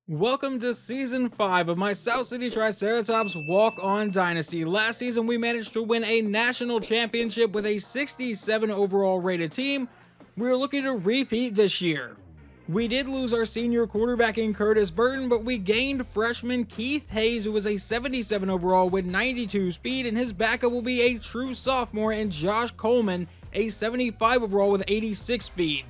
Welcome to Season 5 of my South City Triceratops Walk-On Dynasty. Last season we managed to win a national championship with a 67 overall rated team. We're looking to repeat this year. We did lose our senior quarterback in Curtis Burton, but we gained freshman Keith Hayes, who was a 77 overall with 92 speed, and his backup will be a true sophomore in Josh Coleman, a 75 overall with 86 speed.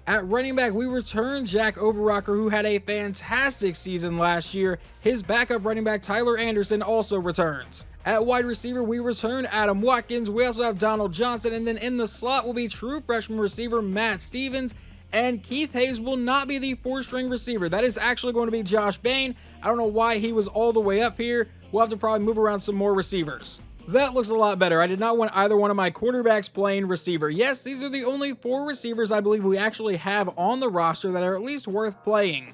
At running back, we returned Jack Overrocker, who had a fantastic season last year. His backup running back, Tyler Anderson, also returns. At wide receiver, we return Adam Watkins. We also have Donald Johnson, and then in the slot will be true freshman receiver Matt Stevens. And Keith Hayes will not be the fourth-string receiver. That is actually going to be Josh Bain. I don't know why he was all the way up here. We'll have to probably move around some more receivers. That looks a lot better. I did not want either one of my quarterbacks playing receiver. Yes, these are the only 4 receivers I believe we actually have on the roster that are at least worth playing.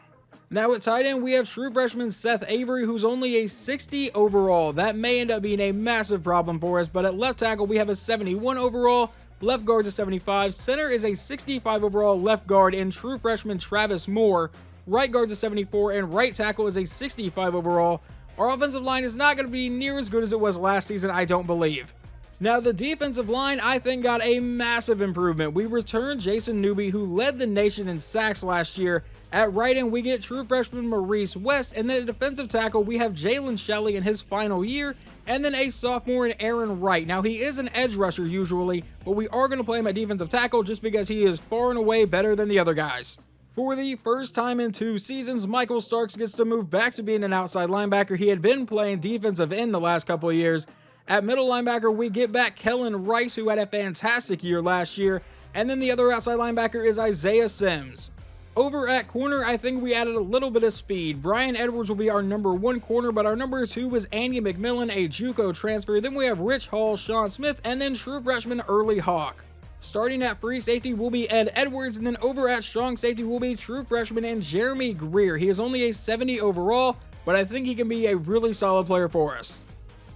Now at tight end, we have true freshman Seth Avery, who's only a 60 overall. That may end up being a massive problem for us, but at left tackle, we have a 71 overall. Left guard is a 75. Center is a 65 overall left guard in true freshman Travis Moore. Right guard is a 74, and right tackle is a 65 overall. Our offensive line is not going to be near as good as it was last season, I don't believe. Now, the defensive line, I think, got a massive improvement. We returned Jason Newby, who led the nation in sacks last year. At right end, we get true freshman Maurice West, and then at defensive tackle, we have Jalen Shelley in his final year, and then a sophomore in Aaron Wright. Now, he is an edge rusher usually, but we are going to play him at defensive tackle just because he is far and away better than the other guys. For the first time in 2 seasons, Michael Starks gets to move back to being an outside linebacker. He had been playing defensive end the last couple of years. At middle linebacker, we get back Kellen Rice, who had a fantastic year last year. And then the other outside linebacker is Isaiah Sims. Over at corner, I think we added a little bit of speed. Brian Edwards will be our number 1 corner, but our number 2 was Andy McMillan, a JUCO transfer. Then we have Rich Hall, Sean Smith, and then true freshman Early Hawk. Starting at free safety will be Ed Edwards, and then over at strong safety will be true freshman and Jeremy Greer. He is only a 70 overall, but I think he can be a really solid player for us.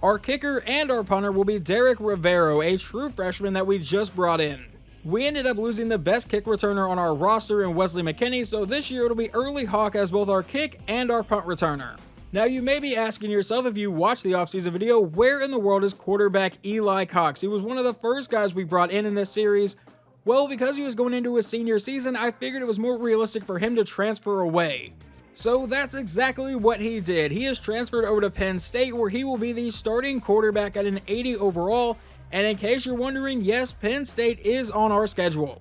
Our kicker and our punter will be Derek Rivero, a true freshman that we just brought in. We ended up losing the best kick returner on our roster in Wesley McKinney, so this year it'll be Early Hawk as both our kick and our punt returner. Now, you may be asking yourself, if you watched the offseason video, where in the world is quarterback Eli Cox? He was one of the first guys we brought in this series. Well, because he was going into his senior season, I figured it was more realistic for him to transfer away. So that's exactly what he did. He is transferred over to Penn State, where he will be the starting quarterback at an 80 overall. And in case you're wondering, yes, Penn State is on our schedule.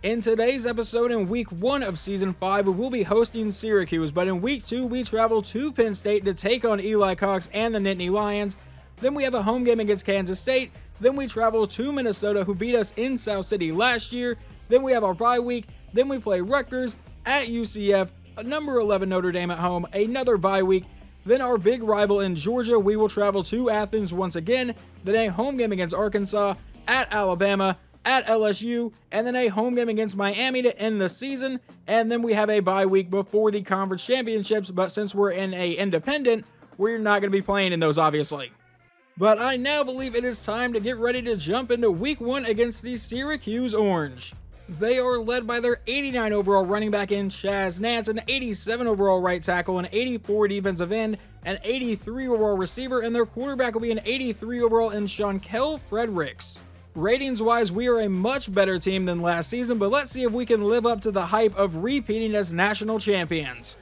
In today's episode, in week 1 of season 5, we will be hosting Syracuse, but in week 2, we travel to Penn State to take on Eli Cox and the Nittany Lions. Then we have a home game against Kansas State. Then we travel to Minnesota, who beat us in South City last year. Then we have our bye week. Then we play Rutgers at UCF, a number 11 Notre Dame at home, another bye week. Then our big rival in Georgia, we will travel to Athens once again. Then a home game against Arkansas, at Alabama, at LSU, and then a home game against Miami to end the season. And then we have a bye week before the conference championships, but since we're in a independent, we're not going to be playing in those, obviously. But I now believe it is time to get ready to jump into week 1 against the Syracuse Orange. They are led by their 89 overall running back in Chaz Nance, an 87 overall right tackle, an 84 defensive end, an 83 overall receiver, and their quarterback will be an 83 overall in Shawnkel Fredericks. Ratings-wise, we are a much better team than last season, but let's see if we can live up to the hype of repeating as national champions.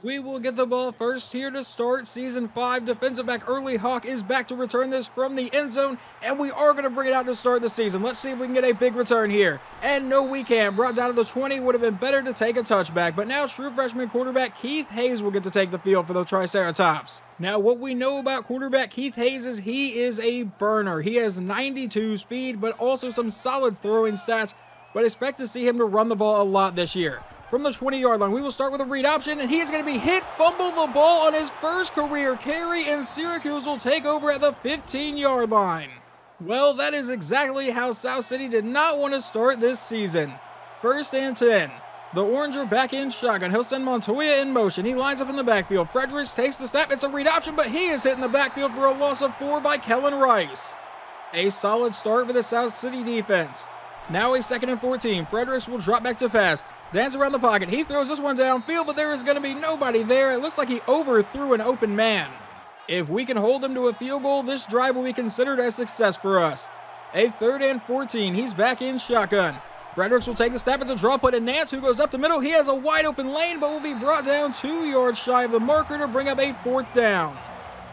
We will get the ball first here to start season 5. Defensive back Early Hawk is back to return this from the end zone, and we are going to bring it out to start the season. Let's see if we can get a big return here. And no, we can't. Brought down to the 20, would have been better to take a touchback, but now true freshman quarterback Keith Hayes will get to take the field for the Triceratops. Now, what we know about quarterback Keith Hayes is he is a burner. He has 92 speed, but also some solid throwing stats, but expect to see him to run the ball a lot this year. From the 20-yard line, we will start with a read option, and he is going to be hit, fumble the ball on his first career carry, and Syracuse will take over at the 15-yard line. Well, that is exactly how South City did not want to start this season. 1st and 10. The Orange are back in shotgun. He'll send Montoya in motion. He lines up in the backfield. Fredericks takes the snap. It's a read option, but he is hit in the backfield for a loss of 4 by Kellen Rice. A solid start for the South City defense. Now a 2nd and 14. Fredericks will drop back to pass. Dance around the pocket. He throws this one downfield, but there is going to be nobody there. It looks like he overthrew an open man. If we can hold them to a field goal, this drive will be considered a success for us. A 3rd and 14. He's back in shotgun. Fredericks will take the snap. It's a draw play to Ncaa, who goes up the middle. He has a wide open lane, but will be brought down 2 yards shy of the marker to bring up a 4th down.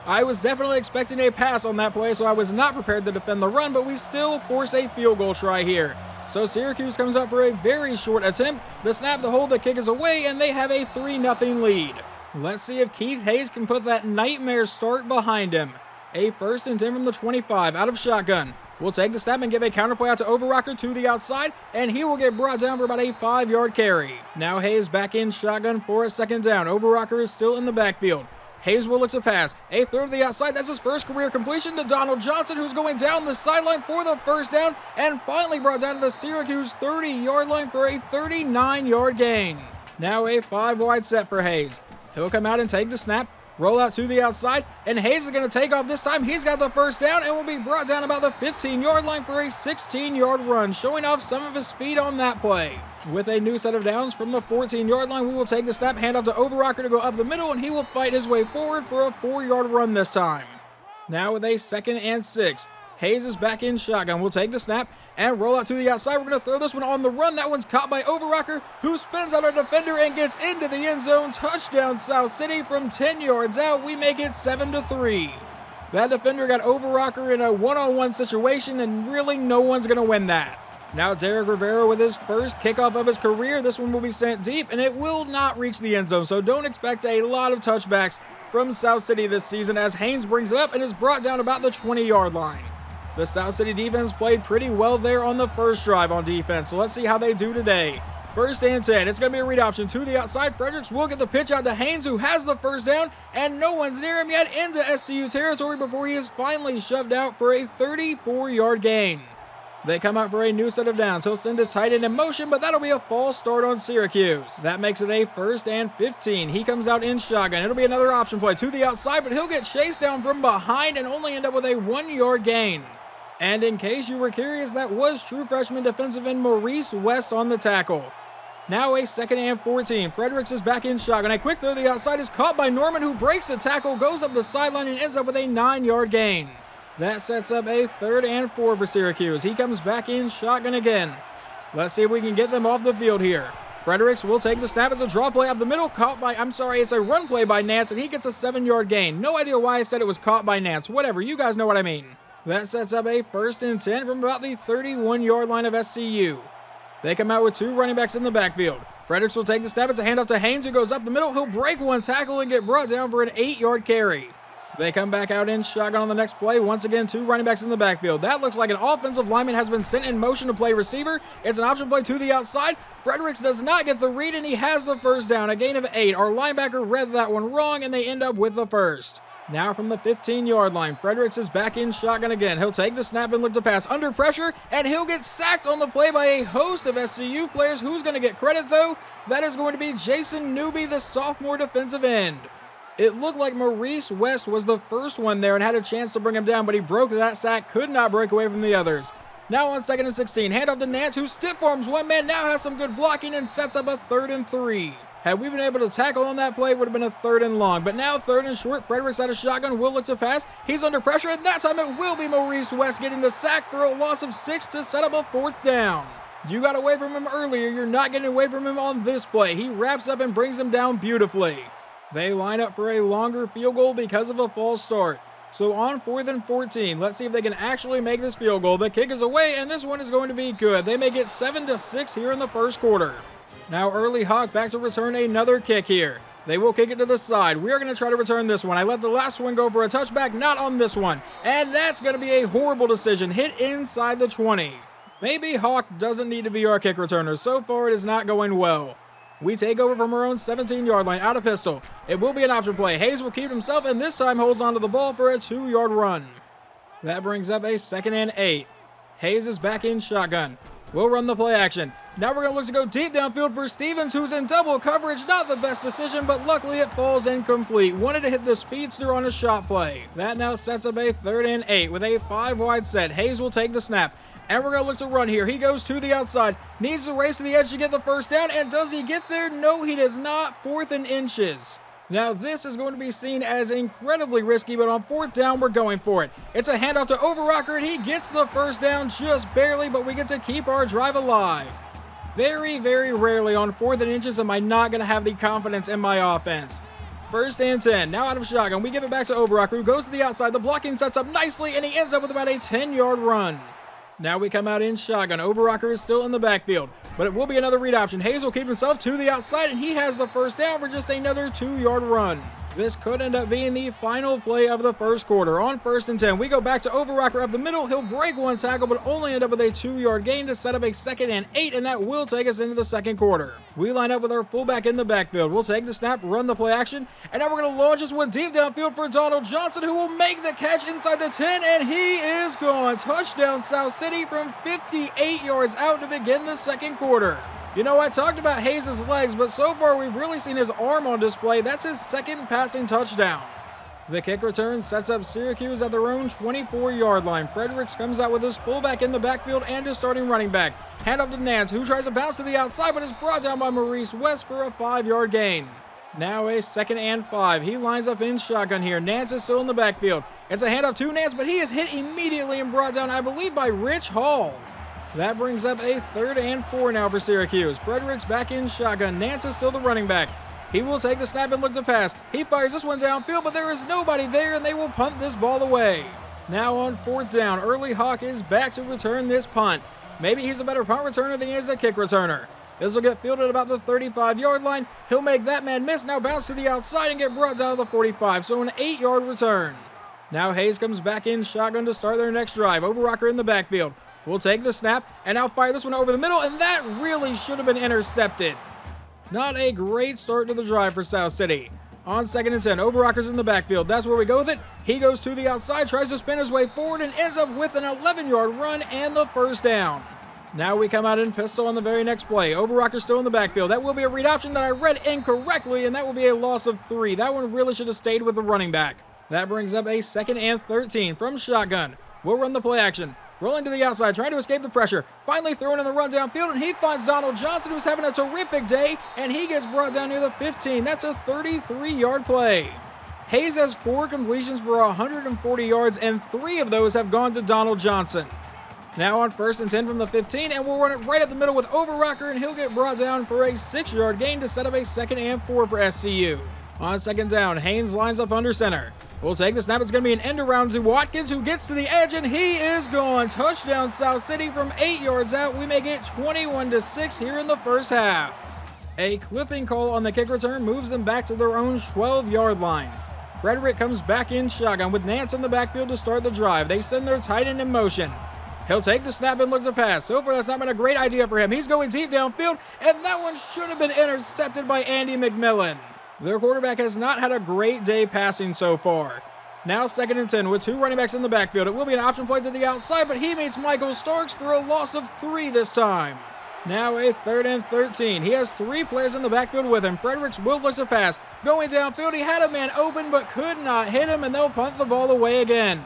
I was definitely expecting a pass on that play, so I was not prepared to defend the run, but we still force a field goal try here. So Syracuse comes up for a very short attempt. The snap, the hold, the kick is away, and they have a 3-0 lead. Let's see if Keith Hayes can put that nightmare start behind him. A 1st and 10 from the 25, out of shotgun. We'll take the snap and give a counterplay out to Overrocker to the outside, and he will get brought down for about a 5-yard carry. Now Hayes back in shotgun for a 2nd down. Overrocker is still in the backfield. Hayes will look to pass. A throw to the outside. That's his first career completion to Donald Johnson, who's going down the sideline for the 1st down, and finally brought down to the Syracuse 30-yard line for a 39-yard gain. Now a 5-wide set for Hayes. He'll come out and take the snap, roll out to the outside, and Hayes is going to take off this time. He's got the 1st down and will be brought down about the 15-yard line for a 16-yard run, showing off some of his speed on that play. With a new set of downs from the 14-yard line, we will take the snap, hand off to Overrocker to go up the middle, and he will fight his way forward for a 4-yard run this time. Now with a 2nd and 6, Hayes is back in shotgun. We'll take the snap and roll out to the outside. We're going to throw this one on the run. That one's caught by Overrocker, who spins out our defender and gets into the end zone. Touchdown, South City from 10 yards out. We make it 7-3. That defender got Overrocker in a one-on-one situation, and really no one's going to win that. Now Derek Rivera with his first kickoff of his career. This one will be sent deep, and it will not reach the end zone, so don't expect a lot of touchbacks from South City this season, as Haynes brings it up and is brought down about the 20-yard line. The South City defense played pretty well there on the first drive on defense, so let's see how they do today. 1st and 10. It's going to be a read option to the outside. Fredericks will get the pitch out to Haynes, who has the 1st down, and no one's near him yet into SCU territory before he is finally shoved out for a 34-yard gain. They come out for a new set of downs. He'll send his tight end in motion, but that'll be a false start on Syracuse. That makes it a 1st and 15. He comes out in shotgun. It'll be another option play to the outside, but he'll get chased down from behind and only end up with a 1-yard gain. And in case you were curious, that was true freshman defensive end Maurice West on the tackle. Now a 2nd and 14. Fredericks is back in shotgun. A quick throw to the outside is caught by Norman, who breaks the tackle, goes up the sideline, and ends up with a 9-yard gain. That sets up a 3rd and 4 for Syracuse. He comes back in shotgun again. Let's see if we can get them off the field here. Fredericks will take the snap. It's a draw play up the middle, it's a run play by Ncaa, and he gets a 7-yard gain. No idea why I said it was caught by Ncaa. Whatever, you guys know what I mean. That sets up a 1st and 10 from about the 31-yard line of SCU. They come out with 2 running backs in the backfield. Fredericks will take the snap. It's a handoff to Haynes, who goes up the middle. He'll break one tackle and get brought down for an 8-yard carry. They come back out in shotgun on the next play. Once again, 2 running backs in the backfield. That looks like an offensive lineman has been sent in motion to play receiver. It's an option play to the outside. Fredericks does not get the read, and he has the 1st down, a gain of 8. Our linebacker read that one wrong, and they end up with the 1st. Now from the 15-yard line, Fredericks is back in shotgun again. He'll take the snap and look to pass under pressure, and he'll get sacked on the play by a host of SCU players. Who's going to get credit, though? That is going to be Jason Newby, the sophomore defensive end. It looked like Maurice West was the first one there and had a chance to bring him down, but he broke that sack, could not break away from the others. Now on 2nd and 16, handoff to Ncaa, who stiff arms one man, now has some good blocking and sets up a 3rd and 3. Had we been able to tackle on that play, it would have been a 3rd and long, but now 3rd and short. Fredericks out of shotgun, will look to pass. He's under pressure, and that time it will be Maurice West getting the sack for a loss of 6 to set up a 4th down. You got away from him earlier, you're not getting away from him on this play. He wraps up and brings him down beautifully. They line up for a longer field goal because of a false start. So on 4th and 14, let's see if they can actually make this field goal. The kick is away, and this one is going to be good. They make it 7-6 here in the first quarter. Now Early Hawk back to return another kick here. They will kick it to the side. We are going to try to return this one. I let the last one go for a touchback, not on this one. And that's going to be a horrible decision. Hit inside the 20. Maybe Hawk doesn't need to be our kick returner. So far, it is not going well. We take over from our own 17-yard line out of pistol. It will be an option play. Hayes will keep himself and this time holds onto the ball for a 2-yard run. That brings up a 2nd and 8. Hayes is back in shotgun. We'll run the play action. Now we're going to look to go deep downfield for Stevens, who's in double coverage. Not the best decision, but luckily it falls incomplete. Wanted to hit the speedster on a shot play. That now sets up a 3rd and 8 with a 5-wide set. Hayes will take the snap. And we're going to look to run here. He goes to the outside. Needs to race to the edge to get the first down. And does he get there? No, he does not. 4th and inches. Now, this is going to be seen as incredibly risky, but on 4th down, we're going for it. It's a handoff to Overrocker, and he gets the first down just barely, but we get to keep our drive alive. Very, very rarely on 4th and inches am I not going to have the confidence in my offense. 1st and 10. Now out of shotgun, we give it back to Overrocker, who goes to the outside. The blocking sets up nicely, and he ends up with about a 10-yard run. Now we come out in shotgun. Overrocker is still in the backfield, but it will be another read option. Hayes will keep himself to the outside, and he has the first down for just another 2-yard run. This could end up being the final play of the first quarter. On 1st and 10, we go back to Overrocker up the middle. He'll break one tackle, but only end up with a 2-yard gain to set up a 2nd and 8, and that will take us into the second quarter. We line up with our fullback in the backfield. We'll take the snap, run the play action, and now we're going to launch this one deep downfield for Donald Johnson, who will make the catch inside the 10, and he is gone. Touchdown South City from 58 yards out to begin the second quarter. You know, I talked about Hayes' legs, but so far we've really seen his arm on display. That's his second passing touchdown. The kick return sets up Syracuse at their own 24-yard line. Fredericks comes out with his fullback in the backfield and his starting running back. Hand off to Ncaa, who tries to bounce to the outside, but is brought down by Maurice West for a 5-yard gain. Now a 2nd and 5. He lines up in shotgun here. Ncaa is still in the backfield. It's a handoff to Ncaa, but he is hit immediately and brought down, I believe, by Rich Hall. That brings up a 3rd and 4 now for Syracuse. Fredericks back in shotgun. Ncaa is still the running back. He will take the snap and look to pass. He fires this one downfield, but there is nobody there, and they will punt this ball away. Now on 4th down, Early Hawk is back to return this punt. Maybe he's a better punt returner than he is a kick returner. This will get fielded about the 35-yard line. He'll make that man miss, now bounce to the outside and get brought down to the 45, so an 8-yard return. Now Hayes comes back in shotgun to start their next drive. Overrocker in the backfield. We'll take the snap, and now fire this one over the middle, and that really should have been intercepted. Not a great start to the drive for South City. On 2nd and 10, Overrocker's in the backfield. That's where we go with it. He goes to the outside, tries to spin his way forward, and ends up with an 11-yard run and the first down. Now we come out in pistol on the very next play. Overrocker's still in the backfield. That will be a read option that I read incorrectly, and that will be a loss of 3. That one really should have stayed with the running back. That brings up a 2nd and 13 from shotgun. We'll run the play action. Rolling to the outside, trying to escape the pressure. Finally throwing in the run downfield, and he finds Donald Johnson, who's having a terrific day, and he gets brought down near the 15. That's a 33-yard play. Hayes has 4 completions for 140 yards, and 3 of those have gone to Donald Johnson. Now on 1st and 10 from the 15, and we'll run it right up the middle with Overrocker, and he'll get brought down for a 6-yard gain to set up a 2nd and 4 for SCU. On 2nd down, Haynes lines up under center. We'll take the snap. It's going to be an end around to Watkins, who gets to the edge, and he is gone. Touchdown South City from 8 yards out. We make it 21-6 here in the first half. A clipping call on the kick return moves them back to their own 12-yard line. Frederick comes back in shotgun with Ncaa in the backfield to start the drive. They send their tight end in motion. He'll take the snap and look to pass. So far, that's not been a great idea for him. He's going deep downfield, and that one should have been intercepted by Andy McMillan. Their quarterback has not had a great day passing so far. Now 2nd and 10 with 2 running backs in the backfield. It will be an option play to the outside, but he meets Michael Starks for a loss of 3 this time. Now a 3rd and 13. He has 3 players in the backfield with him. Fredericks will look to pass. Going downfield, he had a man open but could not hit him, and they'll punt the ball away again.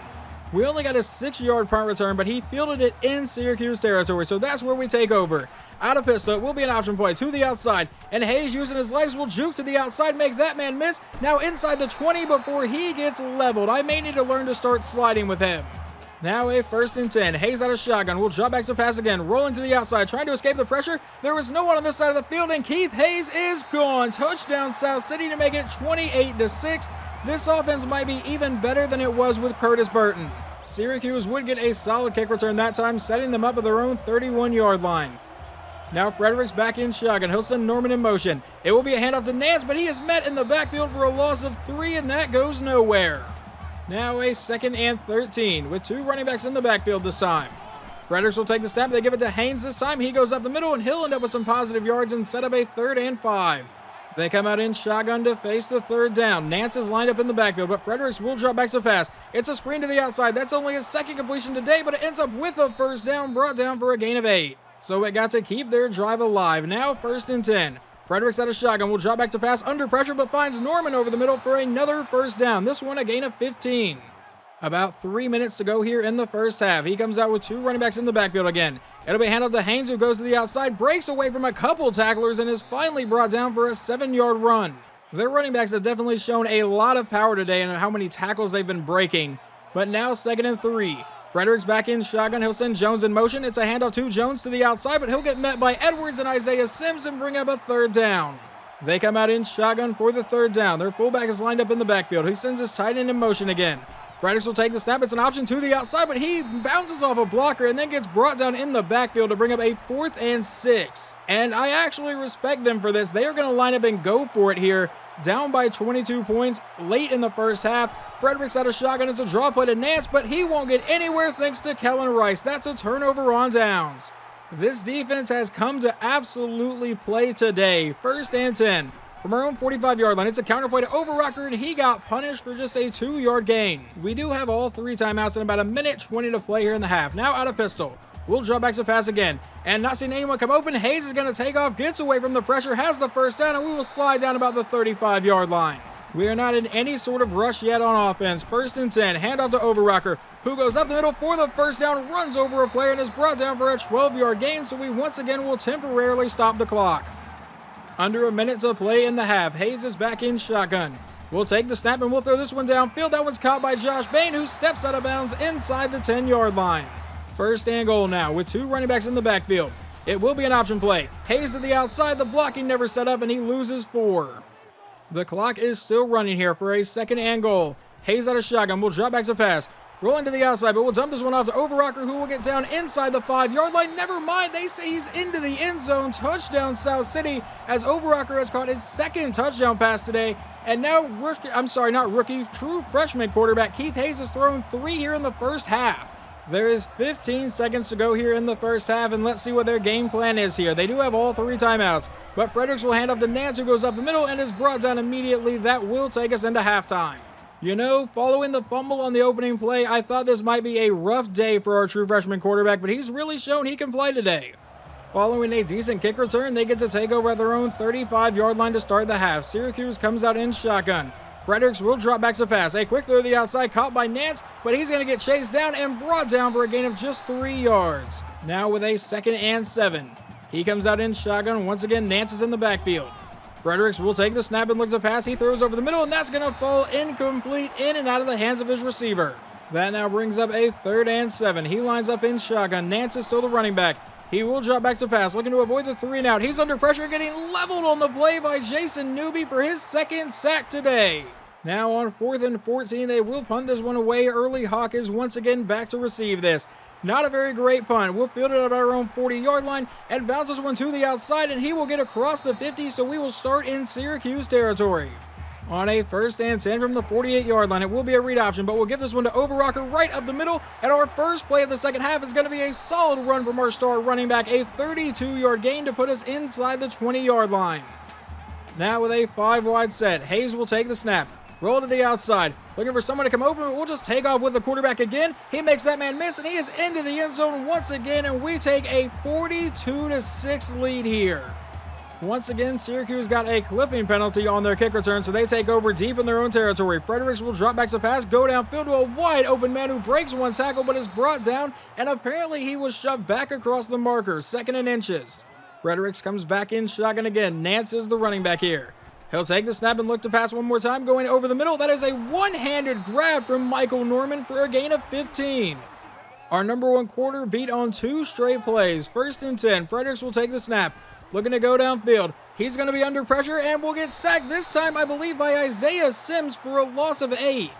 We only got a 6-yard punt return, but he fielded it in Syracuse territory, so that's where we take over. Out of pistol, it will be an option play to the outside, and Hayes using his legs will juke to the outside, make that man miss. Now inside the 20 before he gets leveled. I may need to learn to start sliding with him. Now a 1st and 10. Hayes out of shotgun. Will drop back to pass again. Rolling to the outside, trying to escape the pressure. There is no one on this side of the field, and Keith Hayes is gone. Touchdown South City to make it 28-6. This offense might be even better than it was with Curtis Burton. Syracuse would get a solid kick return that time, setting them up at their own 31-yard line. Now Fredericks back in shotgun. He'll send Norman in motion. It will be a handoff to Ncaa, but he is met in the backfield for a loss of 3, and that goes nowhere. Now a 2nd and 13 with 2 running backs in the backfield this time. Fredericks will take the snap. They give it to Haynes this time. He goes up the middle, and he'll end up with some positive yards and set up a 3rd and 5. They come out in shotgun to face the 3rd down. Ncaa is lined up in the backfield, but Fredericks will drop back to pass. It's a screen to the outside. That's only his 2nd completion today, but it ends up with a 1st down, brought down for a gain of 8. So it got to keep their drive alive. Now 1st and 10. Fredericks out of shotgun will drop back to pass under pressure, but finds Norman over the middle for another 1st down. This one a gain of 15. About 3 minutes to go here in the first half. He comes out with 2 running backs in the backfield again. It'll be handled to Haynes, who goes to the outside, breaks away from a couple tacklers, and is finally brought down for a 7-yard run. Their running backs have definitely shown a lot of power today and how many tackles they've been breaking. But now 2nd and 3. Fredericks back in shotgun. He'll send Jones in motion. It's a handoff to Jones to the outside, but he'll get met by Edwards and Isaiah Sims and bring up a 3rd down. They come out in shotgun for the 3rd down. Their fullback is lined up in the backfield. He sends his tight end in motion again. Fredericks will take the snap. It's an option to the outside, but he bounces off a blocker and then gets brought down in the backfield to bring up a 4th and 6. And I actually respect them for this. They are going to line up and go for it here. Down by 22 points late in the first half. Fredericks out of shotgun. It's a draw play to Nance, but he won't get anywhere thanks to Kellen Rice. That's a turnover on downs. This defense has come to absolutely play today. 1st and 10. From our own 45-yard line, it's a counter play to Overrocker, and he got punished for just a 2-yard gain. We do have all 3 timeouts and about 1:20 to play here in the half. Now out of pistol. We'll drop back to pass again. And not seeing anyone come open, Hayes is going to take off, gets away from the pressure, has the 1st down, and we will slide down about the 35-yard line. We are not in any sort of rush yet on offense. 1st and 10, handoff to Overrocker, who goes up the middle for the 1st down, runs over a player, and is brought down for a 12-yard gain, so we once again will temporarily stop the clock. Under a minute to play in the half. Hayes is back in shotgun. We'll take the snap and we'll throw this one downfield. That one's caught by Josh Bain, who steps out of bounds inside the 10-yard line. 1st and goal now with 2 running backs in the backfield. It will be an option play. Hayes to the outside. The blocking never set up, and he loses 4. The clock is still running here for a 2nd and goal. Hayes out of shotgun. We'll drop back to pass. Rolling to the outside, but we'll dump this one off to Overrocker, who will get down inside the 5-yard line. Never mind, they say he's into the end zone. Touchdown, South City, as Overrocker has caught his 2nd touchdown pass today. And now, true freshman quarterback Keith Hayes has thrown 3 here in the first half. There is 15 seconds to go here in the first half, and let's see what their game plan is here. They do have all 3 timeouts, but Fredericks will hand off to Nance, who goes up the middle and is brought down immediately. That will take us into halftime. You know, following the fumble on the opening play, I thought this might be a rough day for our true freshman quarterback, but he's really shown he can play today. Following a decent kick return, they get to take over at their own 35-yard line to start the half. Syracuse comes out in shotgun. Fredericks will drop back to pass. A quick throw to the outside, caught by Nance, but he's going to get chased down and brought down for a gain of just 3 yards. Now with a 2nd and 7. He comes out in shotgun. Once again, Nance is in the backfield. Fredericks will take the snap and look to pass. He throws over the middle, and that's going to fall incomplete in and out of the hands of his receiver. That now brings up a 3rd and 7. He lines up in shotgun. Nance is still the running back. He will drop back to pass, looking to avoid the 3 and out. He's under pressure, getting leveled on the play by Jason Newby for his 2nd sack today. Now on 4th and 14, they will punt this one away. Early Hawk is once again back to receive this. Not a very great punt. We'll field it at our own 40-yard line and bounce this one to the outside, and he will get across the 50, so we will start in Syracuse territory. On a 1st and 10 from the 48-yard line, it will be a read option, but we'll give this one to Overrocker right up the middle, and our first play of the second half is going to be a solid run from our star running back, a 32-yard gain to put us inside the 20-yard line. Now with a 5-wide set, Hayes will take the snap. Roll to the outside, looking for someone to come open, but we'll just take off with the quarterback again. He makes that man miss, and he is into the end zone once again, and we take a 42-6 lead here. Once again, Syracuse got a clipping penalty on their kick return, so they take over deep in their own territory. Fredericks will drop back to pass, go downfield to a wide open man who breaks one tackle, but is brought down, and apparently he was shoved back across the marker, 2nd and inches. Fredericks comes back in shotgun again. Nance is the running back here. He'll take the snap and look to pass one more time, going over the middle. That is a one-handed grab from Michael Norman for a gain of 15. Our number 1 quarter beat on 2 straight plays. 1st and 10. Fredericks will take the snap, looking to go downfield. He's going to be under pressure and will get sacked this time, I believe, by Isaiah Sims for a loss of 8.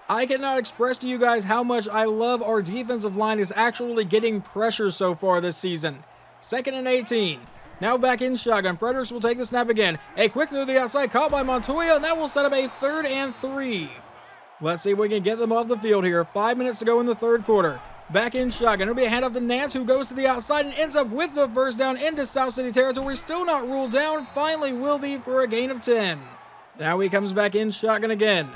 I cannot express to you guys how much I love our defensive line is actually getting pressure so far this season. 2nd and 18. Now back in shotgun. Fredericks will take the snap again. A quick through the outside, caught by Montoya, and that will set up a 3rd and 3. Let's see if we can get them off the field here. 5 minutes to go in the 3rd quarter. Back in shotgun. It'll be a handoff to Nance, who goes to the outside and ends up with the 1st down into South City territory. Still not ruled down. Finally will be for a gain of 10. Now he comes back in shotgun again.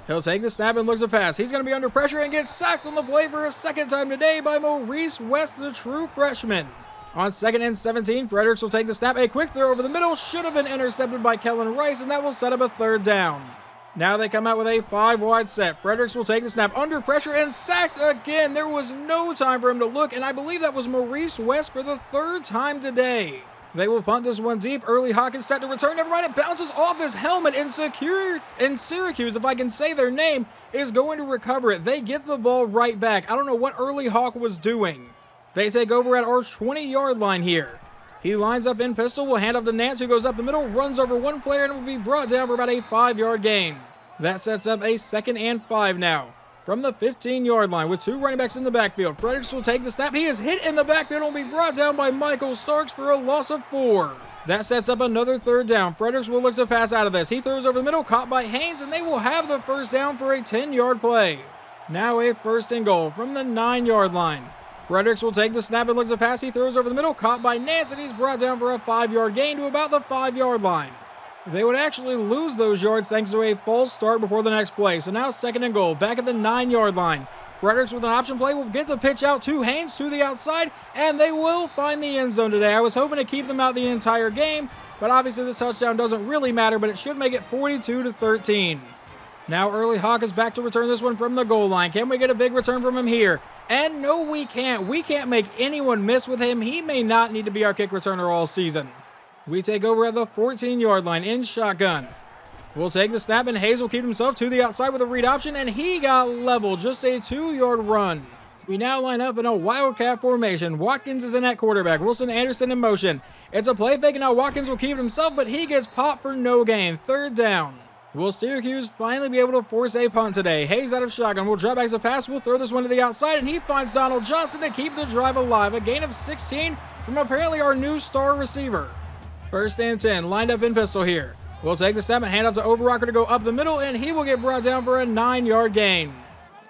He'll take the snap and looks to pass. He's going to be under pressure and gets sacked on the play for a 2nd time today by Maurice West, the true freshman. On 2nd and 17, Fredericks will take the snap. A quick throw over the middle should have been intercepted by Kellen Rice, and that will set up a 3rd down. Now they come out with a 5-wide set. Fredericks will take the snap under pressure and sacked again. There was no time for him to look, and I believe that was Maurice West for the 3rd time today. They will punt this one deep. Early Hawkins set to return. Never mind, it bounces off his helmet. And Syracuse, if I can say their name, is going to recover it. They get the ball right back. I don't know what Early Hawk was doing. They take over at our 20-yard line here. He lines up in pistol, will hand off to Nance, who goes up the middle, runs over one player, and will be brought down for about a 5-yard gain. That sets up a 2nd and 5 now. From the 15-yard line with 2 running backs in the backfield. Fredericks will take the snap. He is hit in the backfield and will be brought down by Michael Starks for a loss of 4. That sets up another 3rd down. Fredericks will look to pass out of this. He throws over the middle, caught by Haynes, and they will have the 1st down for a 10-yard play. Now a 1st and goal from the 9-yard line. Fredericks will take the snap and looks to pass. He throws over the middle, caught by Nance, and he's brought down for a 5-yard gain to about the 5-yard line. They would actually lose those yards thanks to a false start before the next play. So now 2nd and goal, back at the 9-yard line. Fredericks with an option play will get the pitch out to Haynes to the outside, and they will find the end zone today. I was hoping to keep them out the entire game, but obviously this touchdown doesn't really matter, but it should make it 42-13. Now Early Hawk is back to return this one from the goal line. Can we get a big return from him here? And no, we can't. We can't make anyone miss with him. He may not need to be our kick returner all season. We take over at the 14-yard line in shotgun. We'll take the snap, and Hayes will keep himself to the outside with a read option, and he got leveled. Just a 2-yard run. We now line up in a Wildcat formation. Watkins is in at quarterback. Wilson Anderson in motion. It's a play fake, and now Watkins will keep it himself, but he gets popped for no gain. 3rd down. Will Syracuse finally be able to force a punt today? Hayes out of shotgun. Will drop back to pass. Will throw this one to the outside, and he finds Donald Johnson to keep the drive alive. A gain of 16 from apparently our new star receiver. 1st and 10, lined up in pistol here. We'll take the snap and hand off to Overrocker to go up the middle, and he will get brought down for a 9-yard gain.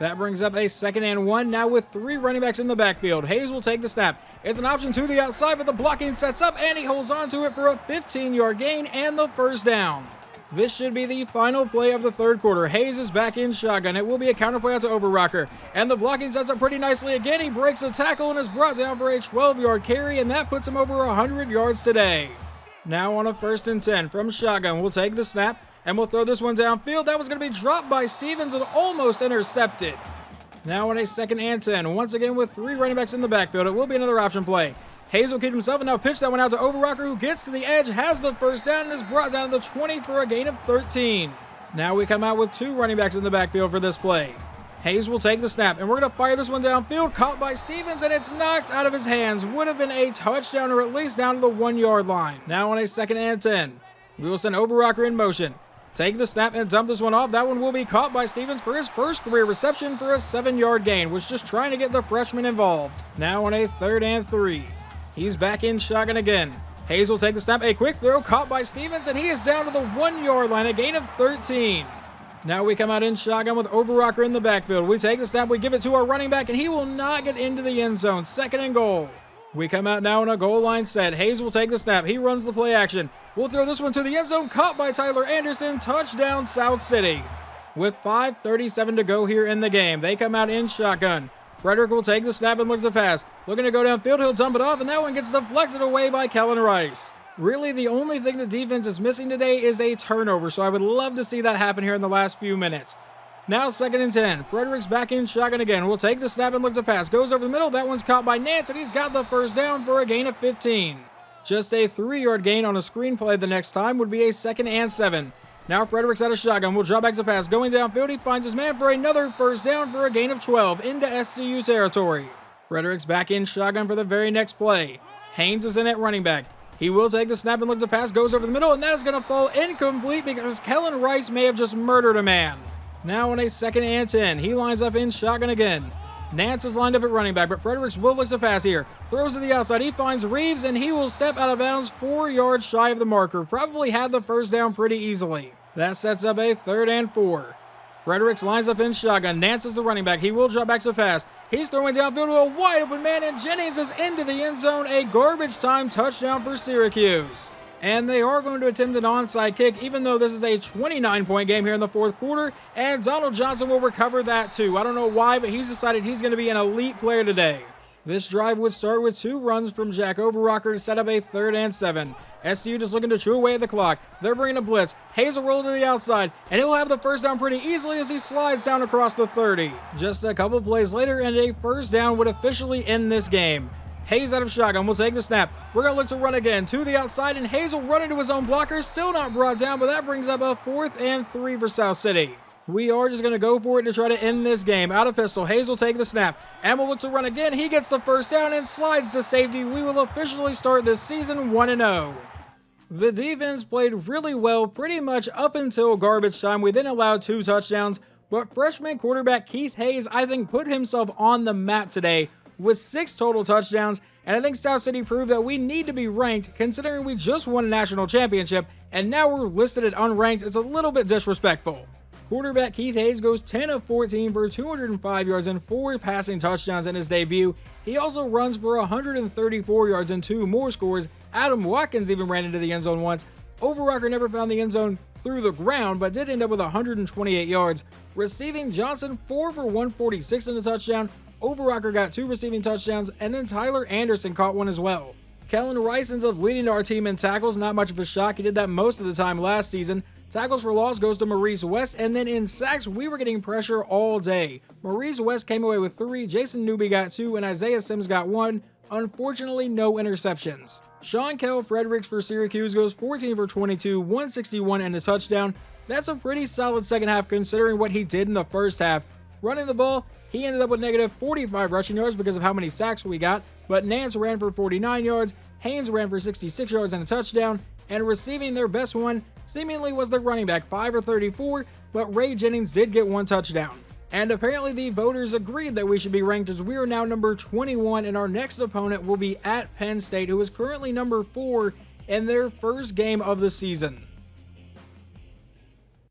That brings up a 2nd and 1, now with 3 running backs in the backfield. Hayes will take the snap. It's an option to the outside, but the blocking sets up, and he holds on to it for a 15-yard gain and the 1st down. This should be the final play of the 3rd quarter. Hayes is back in shotgun. It will be a counter play out to Overrocker. And the blocking sets up pretty nicely again. He breaks a tackle and is brought down for a 12-yard carry, and that puts him over 100 yards today. Now on a 1st and 10 from shotgun. We'll take the snap, and we'll throw this one downfield. That was going to be dropped by Stevens and almost intercepted. Now on a 2nd and 10. Once again with 3 running backs in the backfield. It will be another option play. Hayes will keep himself and now pitch that one out to Overrocker, who gets to the edge, has the 1st down, and is brought down to the 20 for a gain of 13. Now we come out with 2 running backs in the backfield for this play. Hayes will take the snap, and we're going to fire this one downfield, caught by Stevens, and it's knocked out of his hands. Would have been a touchdown, or at least down to the 1-yard line. Now on a 2nd and 10, we will send Overrocker in motion. Take the snap and dump this one off. That one will be caught by Stevens for his 1st career reception for a 7-yard gain. Was just trying to get the freshman involved. Now on a 3rd and 3. He's back in shotgun again. Hayes will take the snap, a quick throw, caught by Stevens, and he is down to the 1-yard line, a gain of 13. Now we come out in shotgun with Overrocker in the backfield. We take the snap, we give it to our running back, and he will not get into the end zone. 2nd and goal. We come out now in a goal line set. Hayes will take the snap. He runs the play action. We'll throw this one to the end zone, caught by Tyler Anderson. Touchdown, South City. With 5:37 to go here in the game, they come out in shotgun. Frederick will take the snap and looks to pass. Looking to go downfield, he'll dump it off, and that one gets deflected away by Kellen Rice. Really, the only thing the defense is missing today is a turnover, so I would love to see that happen here in the last few minutes. Now 2nd and 10. Frederick's back in shotgun again. We'll take the snap and look to pass. Goes over the middle. That one's caught by Nance, and he's got the 1st down for a gain of 15. Just a 3-yard gain on a screen play the next time would be a 2nd and 7. Now Frederick's out of shotgun. We'll drop back to pass. Going downfield, he finds his man for another 1st down for a gain of 12 into SCU territory. Frederick's back in shotgun for the very next play. Haynes is in at running back. He will take the snap and look to pass. Goes over the middle, and that is going to fall incomplete because Kellen Rice may have just murdered a man. Now on a 2nd and 10. He lines up in shotgun again. Nance is lined up at running back, but Fredericks will look to pass here. Throws to the outside. He finds Reeves, and he will step out of bounds 4 yards shy of the marker. Probably had the 1st down pretty easily. That sets up a 3rd and 4. Fredericks lines up in shotgun. Nance is the running back. He will drop back to pass. He's throwing downfield to a wide open man, and Jennings is into the end zone. A garbage time touchdown for Syracuse. And they are going to attempt an onside kick, even though this is a 29-point game here in the 4th quarter, and Donald Johnson will recover that too. I don't know why, but he's decided he's going to be an elite player today. This drive would start with 2 runs from Jack Overrocker to set up a 3rd and 7. SCU just looking to chew away at the clock. They're bringing a blitz. Hayes will roll to the outside, and he'll have the first down pretty easily as he slides down across the 30. Just a couple plays later, and a first down would officially end this game. Hayes out of shotgun will take the snap. We're going to look to run again to the outside, and Hayes will run into his own blocker. Still not brought down, but that brings up a 4th and 3 for South City. We are just going to go for it to try to end this game. Out of pistol, Hayes will take the snap, and will look to run again. He gets the first down and slides to safety. We will officially start this season 1-0. The defense played really well pretty much up until garbage time. We then allowed 2 touchdowns, but freshman quarterback Keith Hayes, I think, put himself on the map today with 6 total touchdowns, and I think South City proved that we need to be ranked considering we just won a national championship, and now we're listed at unranked. It's a little bit disrespectful. Quarterback Keith Hayes goes 10 of 14 for 205 yards and 4 passing touchdowns in his debut. He also runs for 134 yards and 2 more scores. Adam Watkins even ran into the end zone once. Overrocker never found the end zone through the ground, but did end up with 128 yards. Receiving, Johnson 4 for 146 in a touchdown. Overrocker got 2 receiving touchdowns, and then Tyler Anderson caught one as well. Kellen Rice ends up leading our team in tackles, not much of a shock. He did that most of the time last season. Tackles for loss goes to Maurice West, and then in sacks, we were getting pressure all day. Maurice West came away with 3, Jason Newby got 2, and Isaiah Sims got 1. Unfortunately, no interceptions. Sean Kell Fredericks for Syracuse goes 14 for 22, 161 and a touchdown. That's a pretty solid second half considering what he did in the first half. Running the ball, he ended up with negative 45 rushing yards because of how many sacks we got, but Nance ran for 49 yards, Haynes ran for 66 yards and a touchdown, and receiving, their best one seemingly was the running back, 5 for 34, but Ray Jennings did get 1 touchdown. And apparently the voters agreed that we should be ranked as we are now number 21, and our next opponent will be at Penn State, who is currently number 4 in their first game of the season.